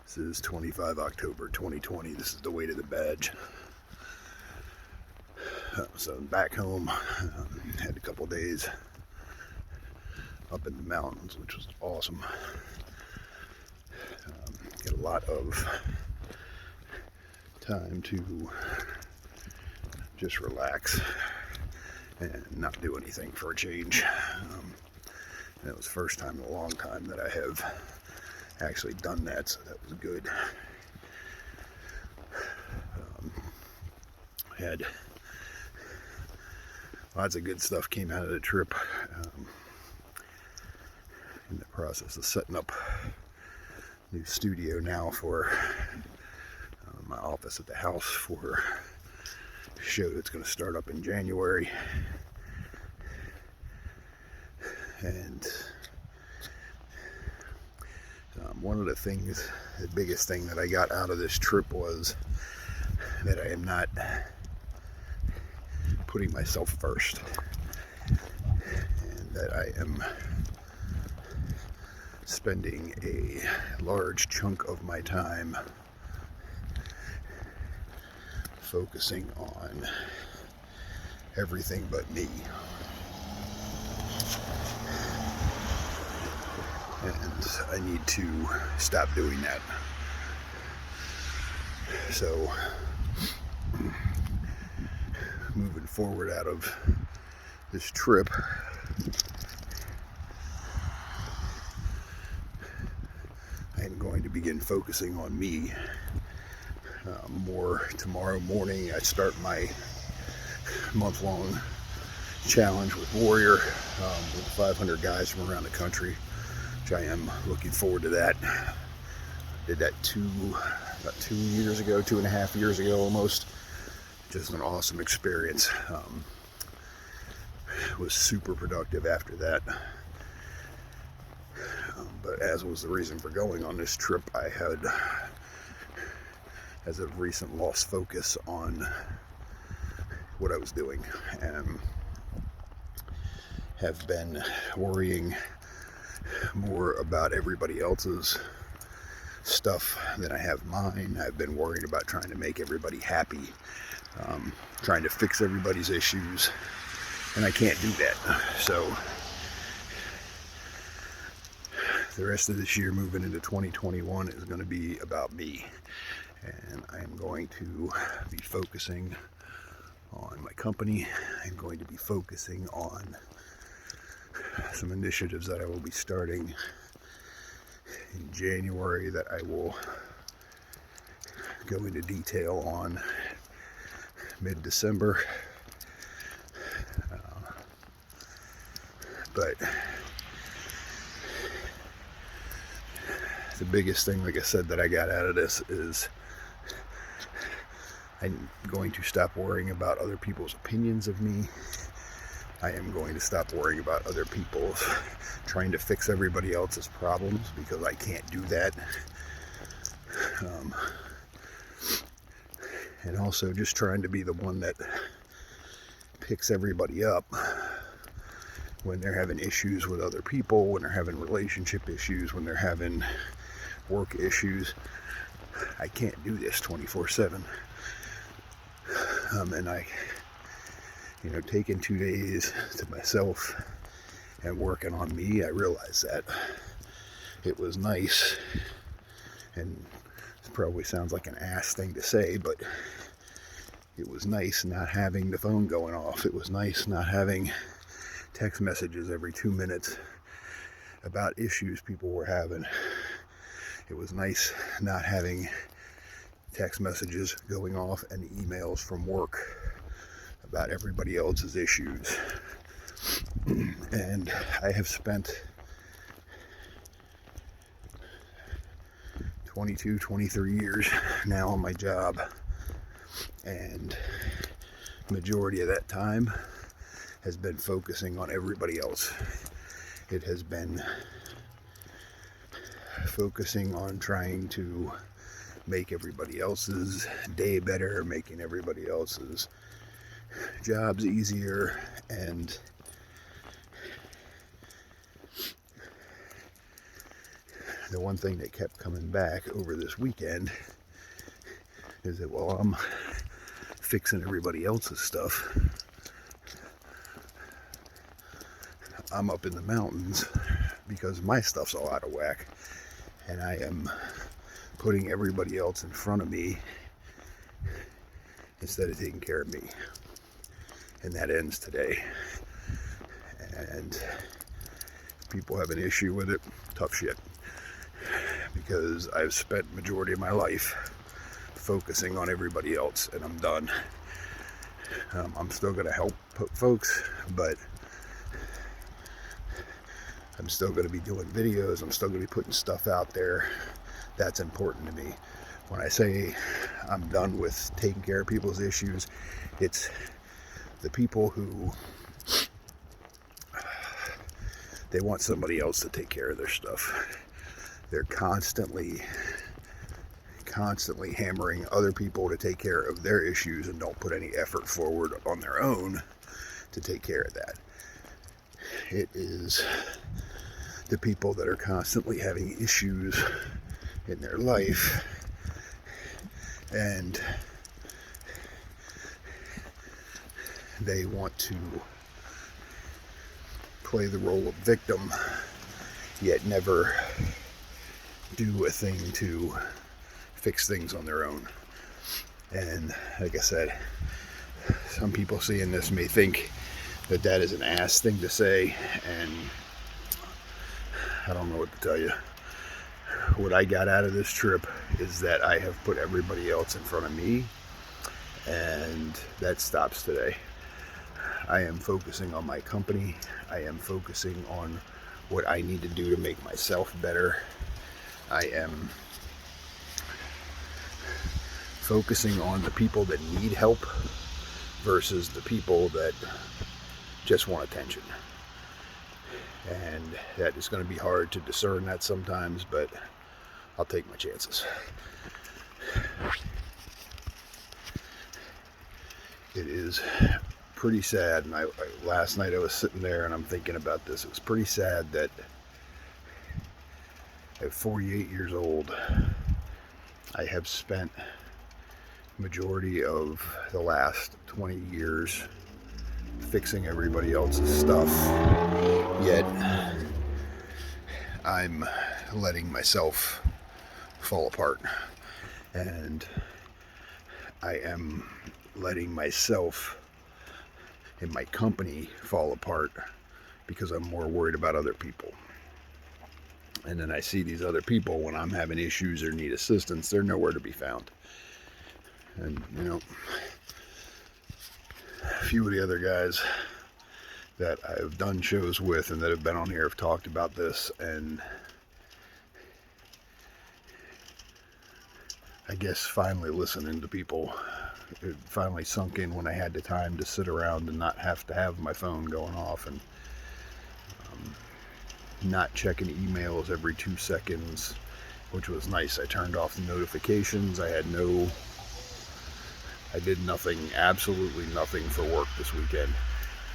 This is 25 October 2020. This is the way to the badge. So I'm back home. Had a couple days up in the mountains, which was awesome. Get a lot of time to just relax and not do anything for a change. It was the first time in a long time that I have actually done that, so that was good. Had lots of good stuff came out of the trip. In the process of setting up a new studio now for my office at the house for a show that's going to start up in January. And one of the things, the biggest thing that I got out of this trip was that I am not putting myself first, and that I am spending a large chunk of my time focusing on everything but me. And I need to stop doing that. So, moving forward out of this trip, I am going to begin focusing on me more. Tomorrow morning I start my month-long challenge with Warrior with 500 guys from around the country, which I am looking forward to that. Did that about 2 years ago, 2.5 years ago almost. Just an awesome experience. Was super productive after that. But as was the reason for going on this trip, I had, as of recent, lost focus on what I was doing and have been worrying more about everybody else's stuff than I have mine. I've been worried about trying to make everybody happy, trying to fix everybody's issues, and I can't do that. So the rest of this year moving into 2021 is going to be about me, and I am going to be focusing on my company. I'm going to be focusing on some initiatives that I will be starting in January that I will go into detail on mid-December. But the biggest thing, like I said, that I got out of this is I'm going to stop worrying about other people's opinions of me. I am going to stop worrying about other people's trying to fix everybody else's problems, because I can't do that. And also just trying to be the one that picks everybody up when they're having issues with other people, when they're having relationship issues, when they're having work issues. I can't do this 24/7. And I, taking 2 days to myself and working on me, I realized that it was nice, and it probably sounds like an ass thing to say, but it was nice not having the phone going off. It was nice not having text messages every 2 minutes about issues people were having. It was nice not having text messages going off and emails from work about everybody else's issues. And I have spent 22, 23 years now on my job, and majority of that time has been focusing on everybody else. It has been focusing on trying to make everybody else's day better, making everybody else's jobs easier, and the one thing that kept coming back over this weekend is that while I'm fixing everybody else's stuff, I'm up in the mountains because my stuff's all out of whack, and I am putting everybody else in front of me instead of taking care of me. And that ends today. And people have an issue with it. Tough shit. Because I've spent majority of my life focusing on everybody else, and I'm done. I'm still going to help folks, but I'm still going to be doing videos. I'm still going to be putting stuff out there. That's important to me. When I say I'm done with taking care of people's issues, it's the people who they want somebody else to take care of their stuff. They're constantly hammering other people to take care of their issues and don't put any effort forward on their own to take care of that. It is the people that are constantly having issues in their life and they want to play the role of victim, yet never do a thing to fix things on their own. And like I said, some people seeing this may think that that is an ass thing to say, and I don't know what to tell you. What I got out of this trip is that I have put everybody else in front of me, and that stops today. I am focusing on my company. I am focusing on what I need to do to make myself better. I am focusing on the people that need help versus the people that just want attention. And that is going to be hard to discern that sometimes, but I'll take my chances. It is pretty sad, and last night I was sitting there and I'm thinking about this. It was pretty sad that at 48 years old, I have spent majority of the last 20 years fixing everybody else's stuff, yet I'm letting myself fall apart, and I am letting myself and my company fall apart because I'm more worried about other people. And then I see these other people when I'm having issues or need assistance, they're nowhere to be found. And you know, a few of the other guys that I've done shows with and that have been on here have talked about this, and I guess finally listening to people, it finally sunk in when I had the time to sit around and not have to have my phone going off and not checking emails every 2 seconds, which was nice. I turned off the notifications. I did nothing, absolutely nothing for work this weekend,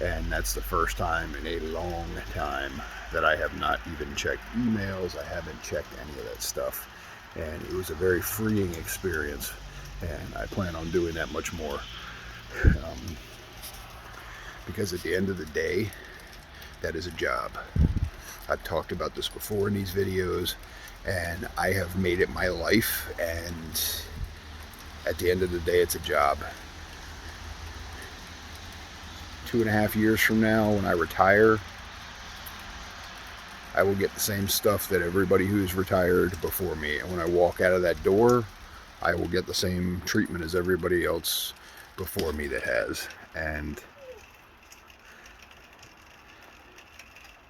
and that's the first time in a long time that I have not even checked emails. I haven't checked any of that stuff, and it was a very freeing experience, and I plan on doing that much more, because at the end of the day, that is a job. I've talked about this before in these videos, and I have made it my life, and at the end of the day, it's a job. 2.5 years from now, when I retire, I will get the same stuff that everybody who's retired before me. And when I walk out of that door, I will get the same treatment as everybody else before me that has. And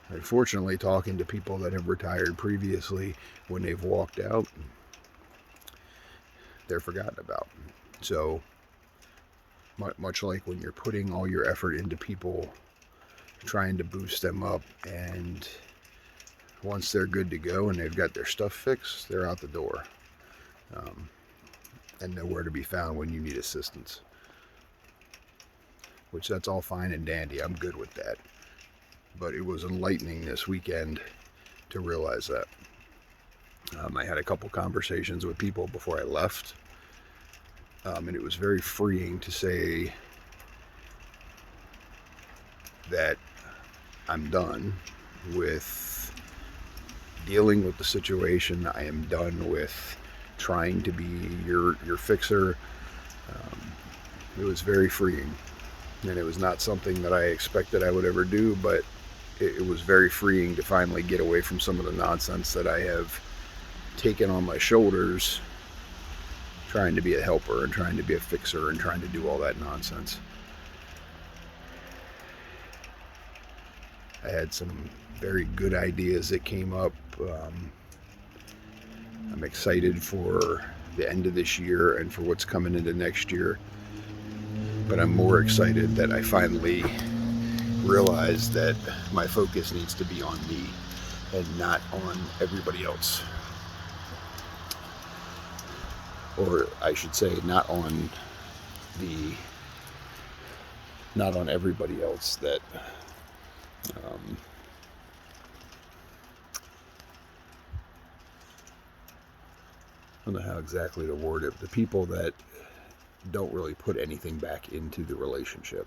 unfortunately, talking to people that have retired previously, when they've walked out, they're forgotten about. So much like when you're putting all your effort into people, trying to boost them up, and once they're good to go and they've got their stuff fixed, they're out the door, and nowhere to be found when you need assistance. Which, that's all fine and dandy. I'm good with that. But it was enlightening this weekend to realize that. I had a couple conversations with people before I left, and it was very freeing to say that I'm done with dealing with the situation. I am done with trying to be your fixer. It was very freeing, and it was not something that I expected I would ever do, but it was very freeing to finally get away from some of the nonsense that I have taken on my shoulders, trying to be a helper and trying to be a fixer and trying to do all that nonsense. I had some very good ideas that came up. I'm excited for the end of this year and for what's coming into next year. But I'm more excited that I finally realized that my focus needs to be on me and not on everybody else. Or I should say, not on everybody else. That I don't know how exactly to word it. The people that don't really put anything back into the relationship,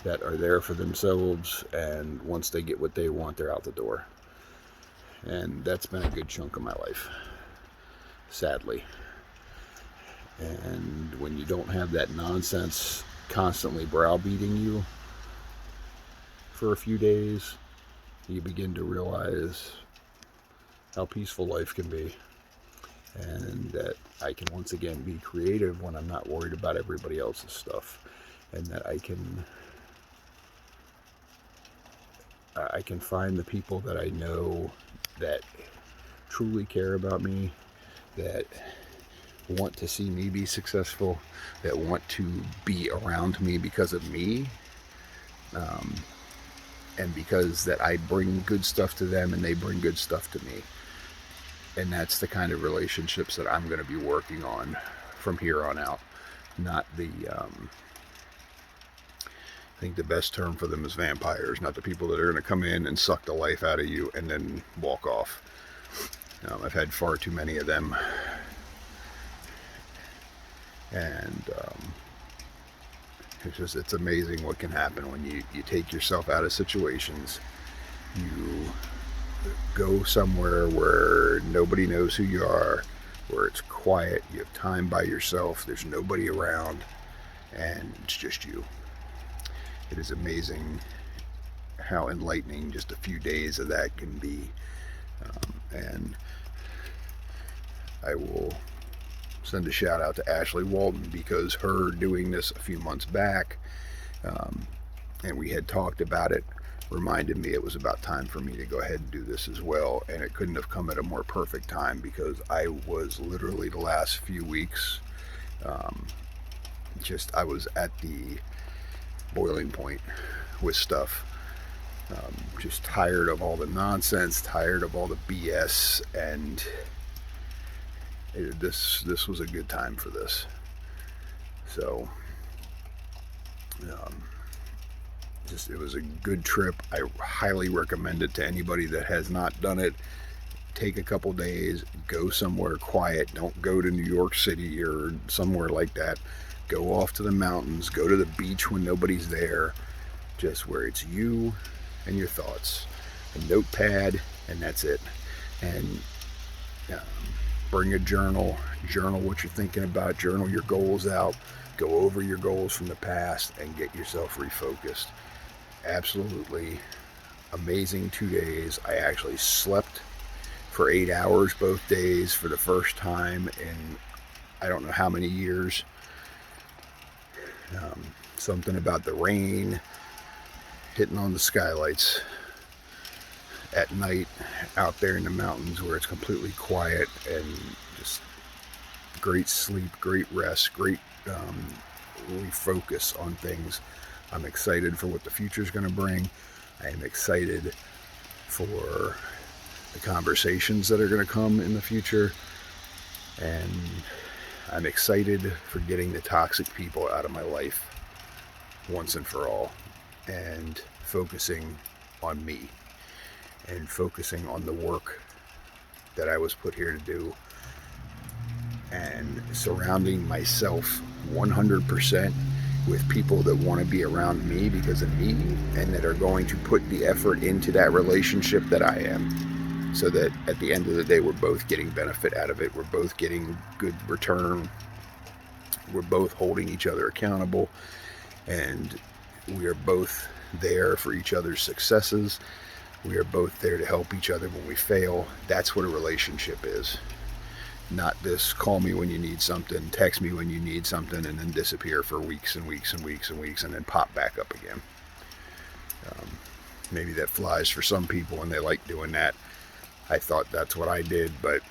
that are there for themselves, and once they get what they want, they're out the door. And that's been a good chunk of my life, sadly. And when you don't have that nonsense constantly browbeating you for a few days, you begin to realize how peaceful life can be, and that I can once again be creative when I'm not worried about everybody else's stuff, and that I can find the people that I know that truly care about me, that want to see me be successful, that want to be around me because of me, and because that I bring good stuff to them and they bring good stuff to me. And that's the kind of relationships that I'm going to be working on from here on out. Not the, I think the best term for them is vampires, not the people that are going to come in and suck the life out of you and then walk off. I've had far too many of them. And it's amazing what can happen when you take yourself out of situations. You go somewhere where nobody knows who you are, where it's quiet, you have time by yourself, there's nobody around, and it's just you. It is amazing how enlightening just a few days of that can be. And I will send a shout out to Ashley Walton, because her doing this a few months back, and we had talked about it, reminded me it was about time for me to go ahead and do this as well. And it couldn't have come at a more perfect time, because I was literally the last few weeks, I was at the boiling point with stuff. Just tired of all the nonsense, tired of all the BS, and this was a good time for this. So it was a good trip. I highly recommend it to anybody that has not done it. Take a couple days, go somewhere quiet. Don't go to New York City or somewhere like that. Go off to the mountains, go to the beach when nobody's there, just where it's you and your thoughts, a notepad, and that's it. And bring a journal what you're thinking about, journal your goals out, go over your goals from the past, and get yourself refocused. Absolutely amazing 2 days. I actually slept for 8 hours both days for the first time in I don't know how many years. Something about the rain hitting on the skylights at night out there in the mountains where it's completely quiet, and just great sleep, great rest, great refocus on things. I'm excited for what the future is going to bring. I am excited for the conversations that are going to come in the future, and I'm excited for getting the toxic people out of my life once and for all, and focusing on me, and focusing on the work that I was put here to do, and surrounding myself 100% with people that want to be around me because of me, and that are going to put the effort into that relationship that I am, so that at the end of the day we're both getting benefit out of it, we're both getting good return, we're both holding each other accountable, and we are both there for each other's successes. We are both there to help each other when we fail. That's what a relationship is. Not this call me when you need something, text me when you need something, and then disappear for weeks and weeks and weeks and weeks, and then pop back up again. Maybe that flies for some people and they like doing that. I thought that's what I did, but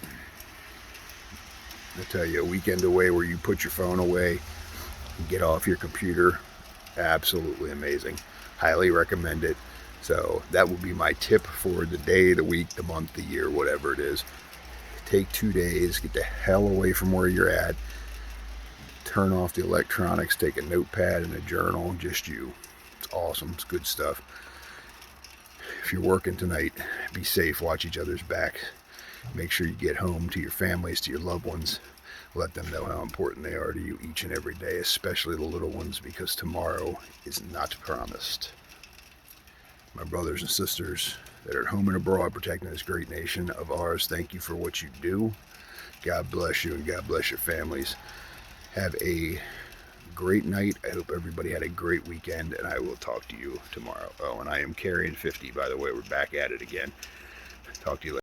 I tell you, a weekend away where you put your phone away, get off your computer, absolutely amazing. Highly recommend it. So that will be my tip for the day, the week, the month, the year, whatever it is. Take 2 days, get the hell away from where you're at, turn off the electronics, take a notepad and a journal, just you. It's awesome, it's good stuff. If you're working tonight, be safe, watch each other's back. Make sure you get home to your families, to your loved ones. Let them know how important they are to you each and every day, especially the little ones, because tomorrow is not promised. My brothers and sisters that are at home and abroad protecting this great nation of ours, thank you for what you do. God bless you and God bless your families. Have a great night. I hope everybody had a great weekend, and I will talk to you tomorrow. Oh, and I am carrying 50, by the way. We're back at it again. Talk to you later.